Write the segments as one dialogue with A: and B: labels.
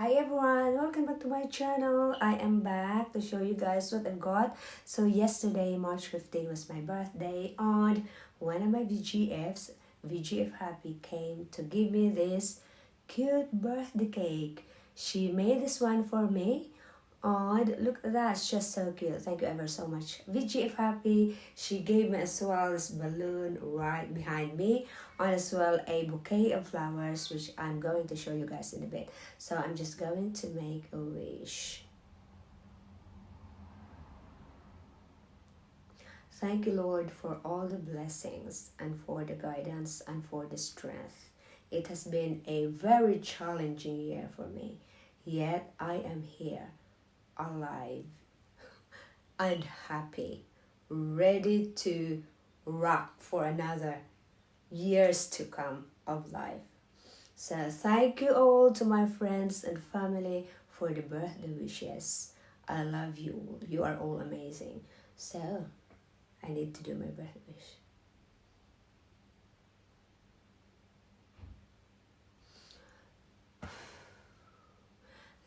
A: Hi everyone, welcome back to my channel. I am back to show you guys what I've got. So yesterday, March 15 was my birthday, and one of my VGF Happy, came to give me this cute birthday cake. She made this one for me, and look at that, it's just so cute. Thank you ever so much, VGF Happy. She gave me as well this balloon right behind me, and as well a bouquet of flowers, which I'm going to show you guys in a bit. So I'm just going to make a wish. Thank you, Lord, for all the blessings and for the guidance and for the strength. It has been a very challenging year for me, yet I am here, alive and happy, ready to rock for another years to come of life. So thank you all to my friends and family for the birthday wishes. I love you all. You are all amazing. So I need to do my birthday wish.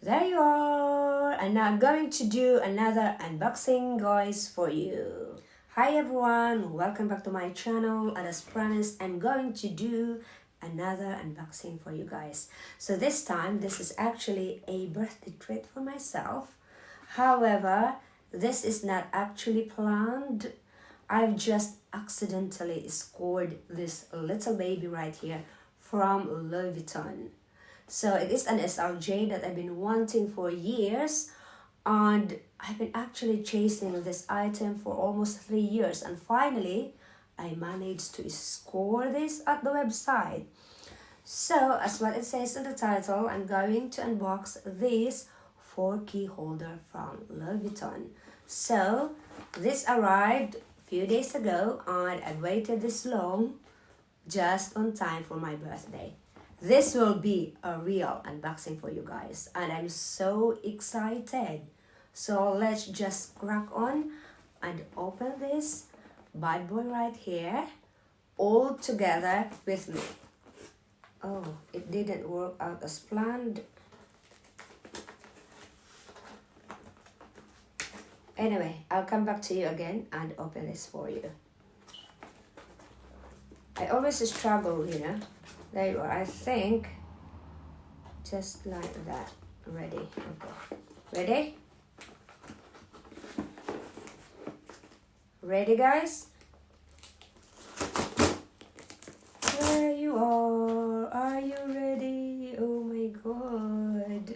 A: There you are. And now I'm going to do another unboxing, guys, for you. Hi everyone, welcome back to my channel, and as promised, I'm going to do another unboxing for you guys. So this time, this is actually a birthday treat for myself. However, this is not actually planned. I've just accidentally scored this little baby right here from Louis Vuitton. So it is an SLJ that I've been wanting for years, and I've been actually chasing this item for almost 3 years, and finally I managed to score this at the website. So as what it says in the title, I'm going to unbox this 4-key holder from Louis Vuitton. So this arrived a few days ago, and I waited this long just on time for my birthday. This will be a real unboxing for you guys, and I'm so excited. So let's just crack on and open this bad boy right here all together with me. Oh, it didn't work out as planned. Anyway, I'll come back to you again and open this for you. I always struggle, you know. There you are. I think just like that. Ready? Okay. Ready? Ready, guys? There you are. Are you ready? Oh my god.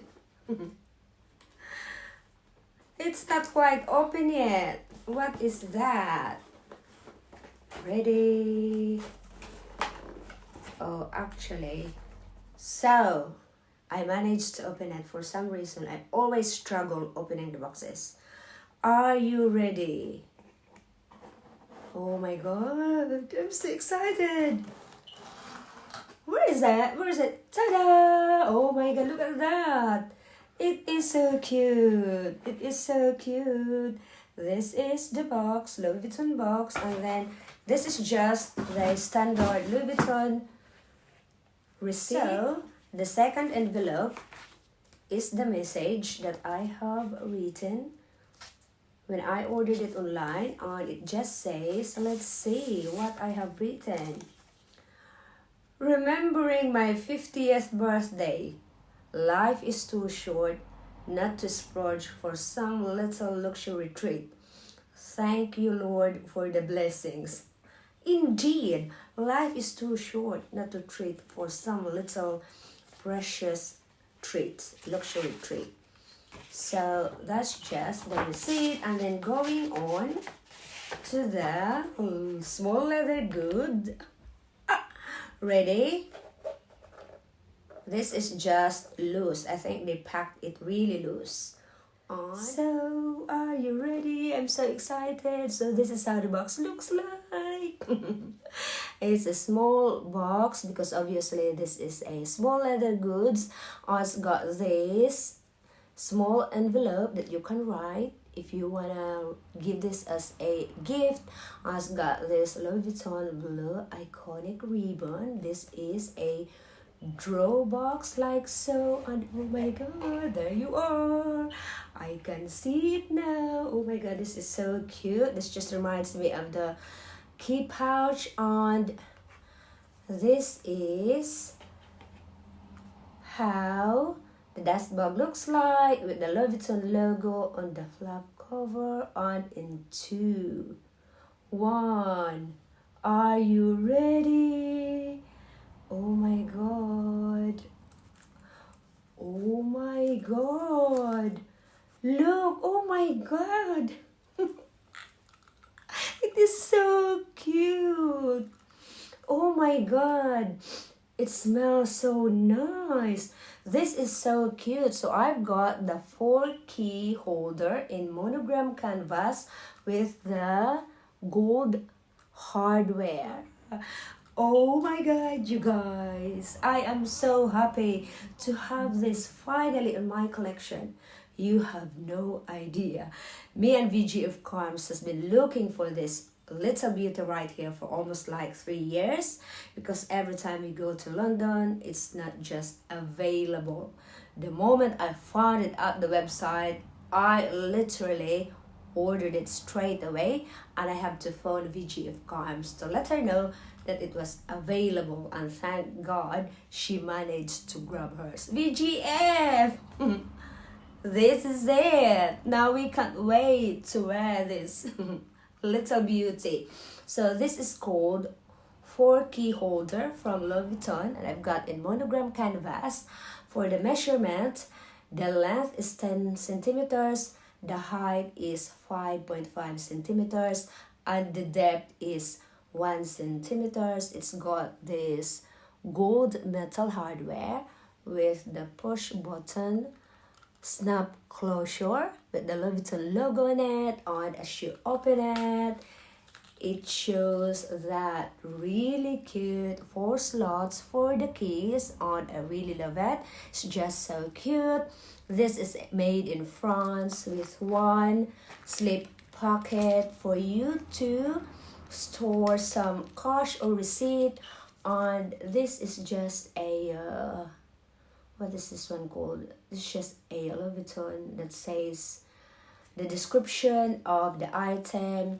A: It's not quite open yet. What is that? Ready? Oh, actually, so I managed to open it. For some reason, I always struggle opening the boxes. Are you ready? Oh my god, I'm so excited. Where is that? Where is it? Ta-da! Oh my god, look at that. It is so cute. It is so cute. This is the box, Louis Vuitton box, and then this is just the standard Louis Vuitton receipt. So the second envelope is the message that I have written when I ordered it online, and it just says, let's see what I have written. Remembering my 50th birthday, life is too short not to splurge for some little luxury treat. Thank you, Lord, for the blessings. Indeed, life is too short not to treat for some little precious treat, luxury treat. So that's just the receipt, and then going on to the small leather good. Ready? This is just loose. I think they packed it really loose. So, are you ready? I'm so excited. So this is how the box looks like. It's a small box because obviously this is a small leather goods. It's got this small envelope that you can write if you wanna give this as a gift. It's got this Louis Vuitton blue iconic ribbon. This is a draw box like so, and oh my god, there you are. I can see it now. Oh my god, this is so cute. This just reminds me of the key pouch, and this is how the dust bag looks like with the Louis Vuitton logo on the flap cover. On in 2, 1. Are you ready? Oh my god. Oh my god. Look, oh my god. It is so cute. Oh my god. It smells so nice. This is so cute. So I've got the 4 key holder in monogram canvas with the gold hardware. Oh my god, you guys. I am so happy to have this finally in my collection. You have no idea. Me and VGF Carms has been looking for this little beauty right here for almost like 3 years, because every time we go to London, it's not just available. The moment I found it at the website, I literally ordered it straight away, and I have to phone VGF Carms to let her know that it was available, and thank God she managed to grab hers. VGF! This is it. Now we can't wait to wear this little beauty. So this is called 4 key holder from Louis Vuitton, and I've got in monogram canvas. For the measurement, the length is 10 centimeters, the height is 5.5 centimeters, and the depth is 1 centimeters. It's got this gold metal hardware with the push button snap closure with the Louis Vuitton logo on it, and as you open it, it shows that really cute 4 slots for the keys, and I really love it. It's just so cute. This is made in France with 1 slip pocket for you to store some cash or receipt, and this is just a what is this one called? It's just a Louis Vuitton that says the description of the item.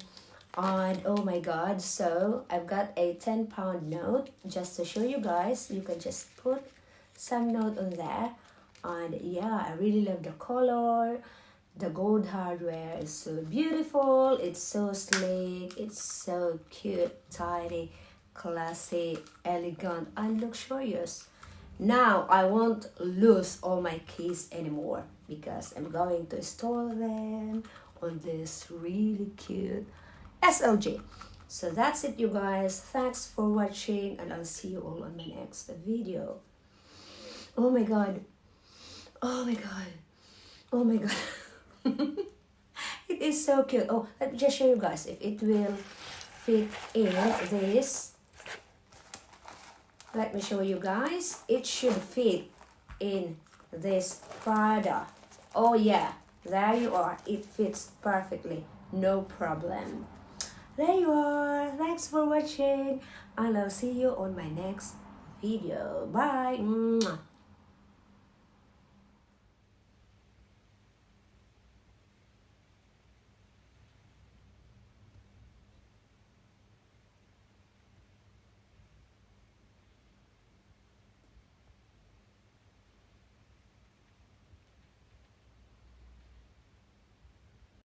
A: And oh my god, so I've got a 10-pound note just to show you guys. You can just put some note on there. And yeah, I really love the color. The gold hardware is so beautiful. It's so sleek. It's so cute, tidy, classy, elegant, and luxurious. Now I won't lose all my keys anymore, because I'm going to store them on this really cute SLG. So that's it, you guys. Thanks for watching, and I'll see you all on my next video. Oh my god. Oh my god. Oh my god. It is so cute. Oh, let me just show you guys if it will fit in this. Let me show you guys. It should fit in this Prada. Oh yeah, there you are. It fits perfectly. No problem. There you are. Thanks for watching, and I'll see you on my next video. Bye. Mwah.